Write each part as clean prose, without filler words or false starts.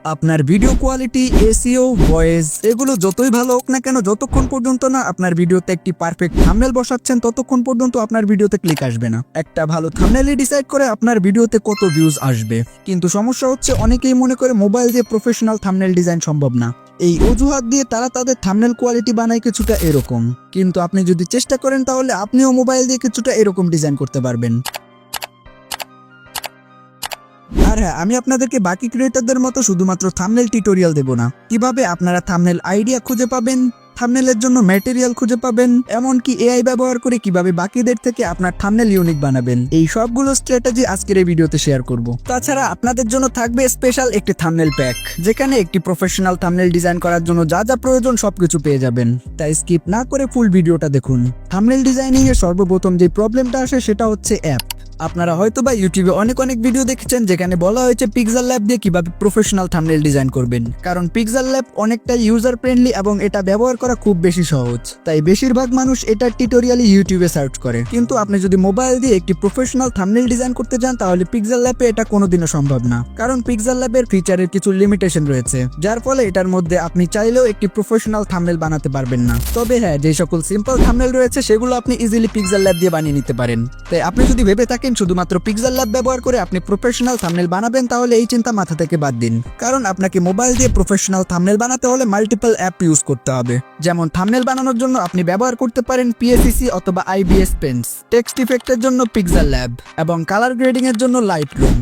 আপনার video quality, SEO, voice এগুলো যতই ভালো হোক না কেন, যতক্ষণ পর্যন্ত না আপনার ভিডিওতে একটি পারফেক্ট থাম্বনেল বসাচ্ছেন ততক্ষণ পর্যন্ত আপনার ভিডিওতে ক্লিক আসবে না। একটা ভালো থাম্বনেলই ডিসাইড করে আপনার ভিডিওতে কত ভিউজ আসবে। কিন্তু সমস্যা হচ্ছে অনেকেই মনে করে মোবাইল দিয়ে প্রফেশনাল থাম্বনেল ডিজাইন সম্ভব না। এই অজুহাত দিয়ে তারা তাদের থাম্বনেল কোয়ালিটি বানায় কিছুটা এরকম। কিন্তু আপনি যদি চেষ্টা করেন তাহলে আপনিও মোবাইল দিয়ে কিছুটা এরকম ডিজাইন করতে পারবেন। আর হ্যাঁ, আমি আপনাদেরকে বাকি ক্রিয়েটরদের মতো শুধুমাত্র থাম্বনেল টিউটোরিয়াল দেব না। কিভাবে আপনারা থাম্বনেল আইডিয়া খুঁজে পাবেন, থাম্বনেলের জন্য ম্যাটেরিয়াল খুঁজে পাবেন, এমনকি এআই ব্যবহার করে কিভাবে বাকিদের থেকে আপনার থাম্বনেল ইউনিক বানাবেন, এই সবগুলো স্ট্র্যাটেজি আজকের এই ভিডিওতে শেয়ার করব। তাছাড়া আপনাদের জন্য থাকবে স্পেশাল একটি থাম্বনেল প্যাক, যেখানে একটি প্রফেশনাল থাম্বনেল ডিজাইন করার জন্য যা যা প্রয়োজন সবকিছু পেয়ে যাবেন। তাই স্কিপ না করে ফুল ভিডিওটা দেখুন। থাম্বনেল ডিজাইনিং এর সর্বপ্রথম যে প্রবলেমটা আসে সেটা হচ্ছে অ্যাপ। আপনারা হয়তো বা ইউটিউবে অনেক ভিডিও দেখেছেন যেখানে বলা হয়েছে পিক্সেল ল্যাব দিয়ে কিভাবে প্রফেশনাল থাম্বনেল ডিজাইন করবেন, কারণ পিক্সেল ল্যাব অনেকটা ইউজার ফ্রেন্ডলি এবং এটা ব্যবহার করা খুব বেশি সহজ। তাই বেশিরভাগ মানুষ এটা টিউটোরিয়ালি ইউটিউবে সার্চ করে। কিন্তু আপনি যদি মোবাইল দিয়ে একটি প্রফেশনাল থাম্বনেল ডিজাইন করতে যান তাহলে পিক্সেল ল্যাবে এটা কোনোদিনও সম্ভব না, কারণ পিক্সেল ল্যাবের ফিচারের কিছু লিমিটেশন রয়েছে, যার ফলে এটার মধ্যে আপনি চাইলেও একটি প্রফেশনাল থাম্বনেল বানাতে পারবেন না। তবে হ্যাঁ, যে সকল সিম্পল থাম্বনেল রয়েছে সেগুলো আপনি ইজিলি পিক্সেল ল্যাব দিয়ে বানিয়ে নিতে পারেন। তাই আপনি যদি ভেবে থাকেন শুধুমাত্র পিক্সেল ল্যাব ব্যবহার করে আপনি প্রফেশনাল থাম্বনেল বানাবেন তাহলে এই চিন্তা মাথা থেকে বাদ দিন, কারণ আপনাকে মোবাইল দিয়ে প্রফেশনাল থাম্বনেল বানাতে হলে মাল্টিপল অ্যাপ ইউজ করতে হবে। যেমন থাম্বনেল বানানোর জন্য আপনি ব্যবহার করতে পারেন পিএসিসি অথবা আইবিএস পেন্টস, টেক্সট ইফেক্টের জন্য পিক্সেল ল্যাব এবং কালার গ্রেডিং এর জন্য লাইটরুম।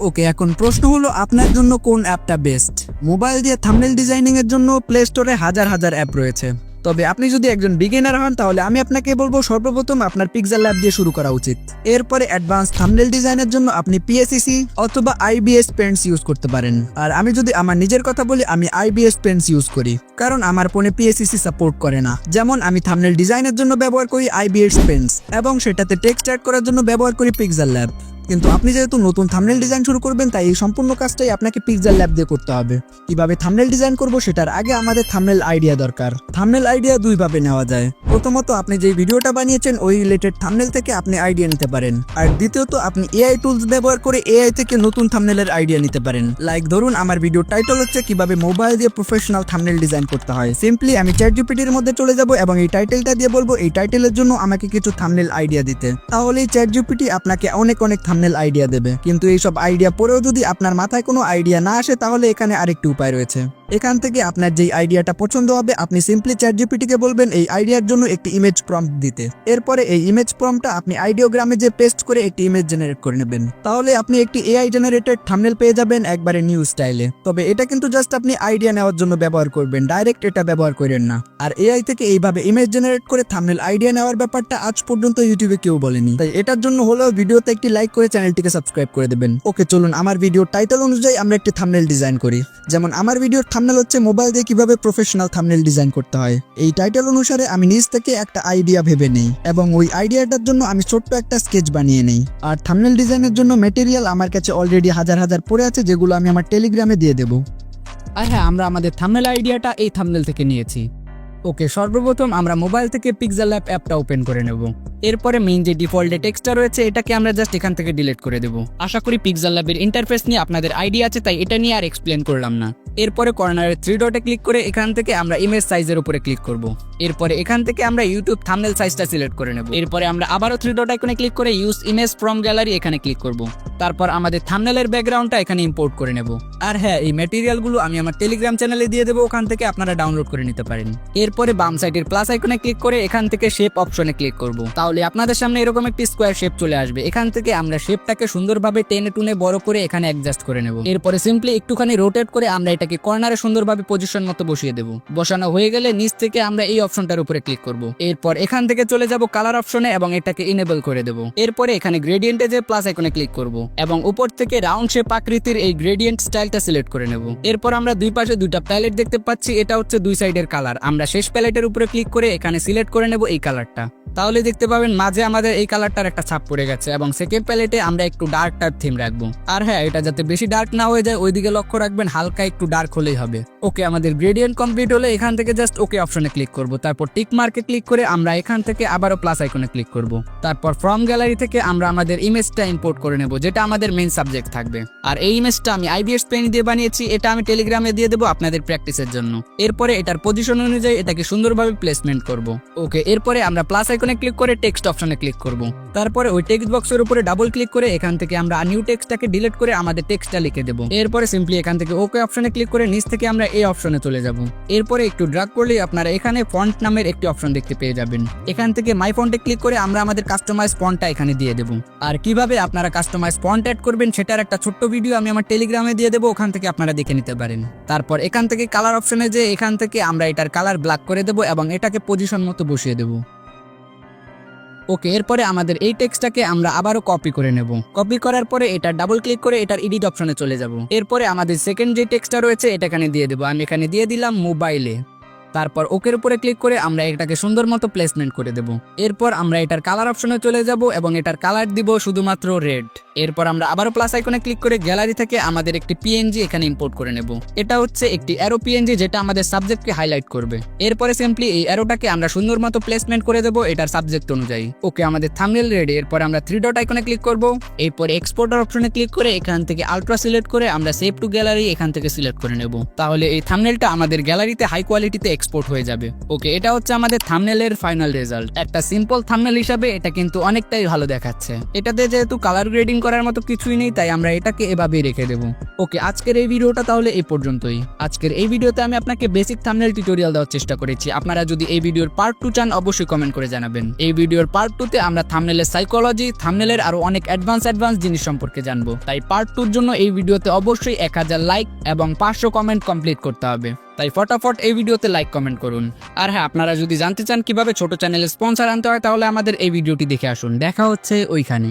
ওকে, এখন প্রশ্ন হলো আপনার জন্য কোন অ্যাপটা বেস্ট? মোবাইল দিয়ে থাম্বনেল ডিজাইনিং এর জন্য প্লে স্টোরে হাজার অ্যাপ রয়েছে। তবে আপনি যদি একজন বিগিনার হন তাহলে আমি আপনাকে বলবো সর্বপ্রথম আপনার পিক্সেল ল্যাব দিয়ে শুরু করা উচিত। এরপরে অ্যাডভান্স থাম্বনেল ডিজাইনের জন্য আপনি পিএসিসি অথবা আইবিএস পেন্টস ইউজ করতে পারেন। আর আমি যদি আমার নিজের কথা বলি, আমি আইবিএস পেন্টস ইউজ করি, কারণ আমার ফোনে পিএসিসি সাপোর্ট করে না। যেমন আমি থাম্বনেল ডিজাইনের জন্য ব্যবহার করি আইবিএস পেন্টস এবং সেটাতে টেক্সট অ্যাড করার জন্য ব্যবহার করি পিক্সেল ল্যাব। কিন্তু আপনি যেহেতু নতুন থাম্বনেল ডিজাইন শুরু করবেন তাই এই সম্পূর্ণ কাজটাই আপনাকে পিক্সেল ল্যাব দিয়ে করতে হবে। কিভাবে থাম্বনেল ডিজাইন করব সেটার আগে আমাদের থাম্বনেল আইডিয়া দরকার। থাম্বনেল আইডিয়া দুইভাবে নেওয়া যায়। প্রথমত, আপনি যে ভিডিওটা বানিয়েছেন ওই রিলেটেড থাম্বনেল থেকে আপনি আইডিয়া নিতে পারেন। আর দ্বিতীয়ত, আপনি এআই টুলস ব্যবহার করে এআই থেকে নতুন থাম্বনেলের আইডিয়া নিতে পারেন। লাইক ধরুন, আমার ভিডিও টাইটেল হচ্ছে কিভাবে মোবাইল দিয়ে প্রফেশনাল থাম্বনেল ডিজাইন করতে হয়। সিম্পলি আমি চ্যাটজিপিটির মধ্যে চলে যাব এবং এই টাইটেলটা দিয়ে বলবো এই টাইটেলের জন্য আমাকে কিছু থাম্বনেল আইডিয়া দিতে। তাহলেই চ্যাটজিপিটি আপনাকে অনেক থাম্বনেল আইডিয়া দেবে। কিন্তু এইসব আইডিয়া পরেও যদি আপনার মাথায় কোনো আইডিয়া না আসে তাহলে এখানে আরেকটি উপায় রয়েছে। এখান থেকে আপনার যেই আইডিয়াটা পছন্দ হবে আপনি সিম্পলি চ্যাটজিপিটিকে বলবেন এই আইডিয়ার জন্য একটি ইমেজ প্রম্পট দিতে। এরপরে এই ইমেজ প্রম্পটটা আপনি আইডিওগ্রামে যে পেস্ট করে একটি ইমেজ জেনারেট করে নেবেন। তাহলে আপনি একটি এআই জেনারেটেড থাম্বনেল পেয়ে যাবেন একবারে নিউ স্টাইলে। তবে এটা কিন্তু জাস্ট আপনি আইডিয়া নেওয়ার জন্য ব্যবহার করবেন, ডাইরেক্ট এটা ব্যবহার করেন না। আর এআই থেকে এইভাবে ইমেজ জেনারেট করে থাম্বনেল আইডিয়া নেওয়ার ব্যাপারটা আজ পর্যন্ত ইউটিউবে কেউ বলেনি। তাই এটার জন্য হলেও ভিডিওতে একটি লাইক করে চ্যানেলটিকে সাবস্ক্রাইব করে দেবেন। ওকে, চলুন আমার ভিডিওর টাইটেল অনুযায়ী আমরা একটি থাম্বনেল ডিজাইন করি। যেমন আমার ভিডিওর থাম্বনেল হচ্ছে মোবাইল দিয়ে কিভাবে প্রফেশনাল থাম্বনেল ডিজাইন করতে হয়। এই টাইটেল অনুসারে আমি নিজ থেকে একটা আইডিয়া ভেবে নেই এবং ওই আইডিয়াটার জন্য আমি ছোট্ট একটা স্কেচ বানিয়ে নেই। আর থাম্বনেল ডিজাইনের জন্য ম্যাটেরিয়াল আমার কাছে অলরেডি হাজার পড়ে আছে, যেগুলো আমি আমার টেলিগ্রামে দিয়ে দেবো। আর হ্যাঁ, আমরা আমাদের থাম্বনেল আইডিয়াটা এই থাম্বনেল থেকে নিয়েছি। ওকে, সর্বপ্রথম আমরা মোবাইল থেকে পিক্সেল ল্যাব অ্যাপটা ওপেন করে নেব। এরপরে মেইন যে ডিফল্টে টেক্সটটা রয়েছে এটাকে আমরা জাস্ট এখান থেকে ডিলিট করে দেব। আশা করি পিক্সেল ল্যাবের ইন্টারফেস নিয়ে আপনাদের আইডিয়া আছে, তাই এটা নিয়ে আর এক্সপ্লেন করলাম না। এরপরে কর্নারে 3 ডটে ক্লিক করে এখান থেকে আমরা ইমেজ সাইজের উপরে ক্লিক করব। এরপরে এখান থেকে আমরা ইউটিউব থাম্বনেল সাইজটা সিলেক্ট করে নেব। এরপরে আমরা আবারও 3 ডট আইকনে ক্লিক করে ইউজ ইমেজ ফ্রম গ্যালারি এখানে ক্লিক করব। তারপর আমাদের থাম্বনেলের ব্যাকগ্রাউন্ডটা এখানে ইম্পোর্ট করে নেব। আর হ্যাঁ, এই ম্যাটেরিয়ালগুলো আমি আমার টেলিগ্রাম চ্যানেলে দিয়ে দেবো, ওখান থেকে আপনারা ডাউনলোড করে নিতে পারেন। এরপরে বাম সাইডের প্লাস আইকনে ক্লিক করে এখান থেকে শেপ অপশনে ক্লিক করব। তাহলে আপনাদের সামনে এরকম একটি স্কোয়ার শেপ চলে আসবে। এখান থেকে আমরা শেপটাকে সুন্দরভাবে টেনে টুনে বড় করে এখানে অ্যাডজাস্ট করে নেব। এরপরে সিম্পলি একটুখানি রোটেট করে আমরা এটাকে কর্নারে সুন্দরভাবে পজিশন মতো বসিয়ে দেব। বসানো হয়ে গেলে নিচ থেকে আমরা এই অপশনটার উপরে ক্লিক করব। এরপর এখান থেকে চলে যাব কালার অপশনে এবং এটাকে ইনেবল করে দেব। এরপরে এখানে গ্রেডিয়েন্টে যে প্লাস আইকনে ক্লিক করব এবং উপর থেকে রাউন্ড শেপ আকৃতির এই গ্রেডিয়েন্ট স্টাইলটা সিলেক্ট করে নেব। এরপর আমরা দুই পাশে দুইটা প্যালেট দেখতে পাচ্ছি, এটা হচ্ছে দুই সাইডের কালার। আমরা শেষ প্যালেটের উপরে ক্লিক করে এখানে সিলেক্ট করে নেব এই কালারটা। তাহলে দেখতে পাবেন মাঝে আমাদের এই কালারটার একটা ছাপ পড়ে গেছে এবং সেকেন্ড প্যালেটে আমরা একটু ডার্ক টাইপ থিম রাখবো। আর হ্যাঁ, এটা যাতে বেশি ডার্ক না হয়ে যায় ওইদিকে লক্ষ্য রাখবেন, হালকা একটু ডার্ক হলেই হবে। ওকে, আমাদের গ্রেডিয়েন্ট কমপ্লিট হলে এখান থেকে জাস্ট ওকে অপশনে ক্লিক করব। তারপর টিক মার্কে ক্লিক করে আমরা এখান থেকে আবারও প্লাস আইকনে ক্লিক করব। তারপর ফ্রম গ্যালারি থেকে আমরা আমাদের ইমেজটা ইম্পোর্ট করে নেব, যেটা আমাদের মেইন সাবজেক্ট থাকবে। আর এই ইমেজটা আমি IBS পেন দিয়ে বানিয়েছি, এটা আমি টেলিগ্রামে দিয়ে দেবো আপনাদের প্র্যাকটিসের জন্য। এরপরে এটার পজিশন অনুযায়ী এটাকে সুন্দরভাবে প্লেসমেন্ট করব। ওকে, এরপরে আমরা প্লাস আইকনে ক্লিক করে টেক্সট অপশনে ক্লিক করব। তারপরে ওই টেক্সট বক্সের উপরে ডাবল ক্লিক করে এখান থেকে আমরা নিউ টেক্সটটাকে ডিলিট করে আমাদের টেক্সটটা লিখে দেব। এরপরে সিম্পলি এখান থেকে ওকে অপশনে ক্লিক করে নিচ থেকে আমরা এই অপশনে চলে যাব। এরপরে একটু ড্র্যাগ করলেই আপনারা এখানে ফন্ট নামের একটি অপশন দেখতে পেয়ে যাবেন। এখান থেকে মাই ফন্টে ক্লিক করে আমরা আমাদের কাস্টমাইজ ফন্টটা এখানে দিয়ে দেব। আর কিভাবে আপনারা কাস্টমাইজ ফন্ট অ্যাড করবেন সেটার একটা ছোট্ট ভিডিও আমি আমার টেলিগ্রামে দিয়ে দেবো, ওখান থেকে আপনারা দেখে নিতে পারেন। তারপর এখান থেকে কালার অপশনে যে এখান থেকে আমরা এটার কালার ব্ল্যাক করে দেব এবং এটাকে পজিশন মতো বসিয়ে দেব। ওকে, এরপরে আমাদের এই টেক্সটটাকে আমরা আবারও কপি করে নেব। কপি করার পরে এটা ডাবল ক্লিক করে এটার এডিট অপশনে চলে যাব। এরপরে আমাদের সেকেন্ড যে টেক্সটটা রয়েছে এটা এখানে দিয়ে দেবো। আমি এখানে দিয়ে দিলাম মোবাইলে। তারপর ওকের উপরে ক্লিক করে আমরা এটাকে সুন্দর মতো প্লেসমেন্ট করে দেব। এরপর আমরা এটার কালার অপশনে চলে যাব এবং এটার কালার দিব শুধুমাত্র রেড। এরপর আমরা আবারও প্লাস আইকনে ক্লিক করে গ্যালারি থেকে আমাদের একটি PNG এখানে ইম্পোর্ট করে নেব। এটা হচ্ছে একটি অ্যারো PNG, যেটা আমাদের সাবজেক্টকে হাইলাইট করবে। এরপরে সিম্পলি এই অ্যারোটাকে আমরা সুন্দর মতো প্লেসমেন্ট করে দেব এটার সাবজেক্ট অনুযায়ী। ওকে, আমাদের থাম্বনেল রেডি। এরপর আমরা 3 ডট আইকনে ক্লিক করব। এরপর এক্সপোর্টার অপশনে ক্লিক করে এখান থেকে আলট্রা সিলেক্ট করে আমরা সেভ টু গ্যালারি এখান থেকে সিলেক্ট করে নেব। তাহলে এই থাম্বনেলটা আমাদের গ্যালারিতে হাই কোয়ালিটিতে এক্সপোর্ট হয়ে যাবে। ওকে, এটা হচ্ছে আমাদের থাম্বনেলের ফাইনাল রেজাল্ট। একটা সিম্পল থাম্বনেল হিসাবে এটা কিন্তু অনেকটাই ভালো দেখাচ্ছে। এটাতে যেহেতু কালার গ্রেডিং করার মতো কিছুই নেই, তাই আমরা এটাকে এভাবেই রেখে দেব। ওকে, আজকের এই ভিডিওটা তাহলে এই পর্যন্তই। আজকের এই ভিডিওতে আমি আপনাকে বেসিক থাম্বনেল টিউটোরিয়াল দেওয়ার চেষ্টা করেছি। আপনারা যদি এই ভিডিওর পার্ট 2 চান অবশ্যই কমেন্ট করে জানাবেন। এই ভিডিওর পার্ট 2তে আমরা থাম্বনেলের সাইকোলজি, থাম্বনেলের আরো অনেক অ্যাডভান্স জিনিস সম্পর্কে জানবো। তাই পার্ট 2 এর জন্য এই ভিডিওতে অবশ্যই 1000 লাইক এবং 500 কমেন্ট কমপ্লিট করতে হবে। তাই ফটাফট এই ভিডিওতে লাইক কমেন্ট করুন। আর হ্যাঁ, আপনারা যদি জানতে চান কিভাবে ছোট চ্যানেলে স্পন্সর আনতে হয় তাহলে আমাদের এই ভিডিওটি দেখে আসুন। দেখা হচ্ছে ওইখানে।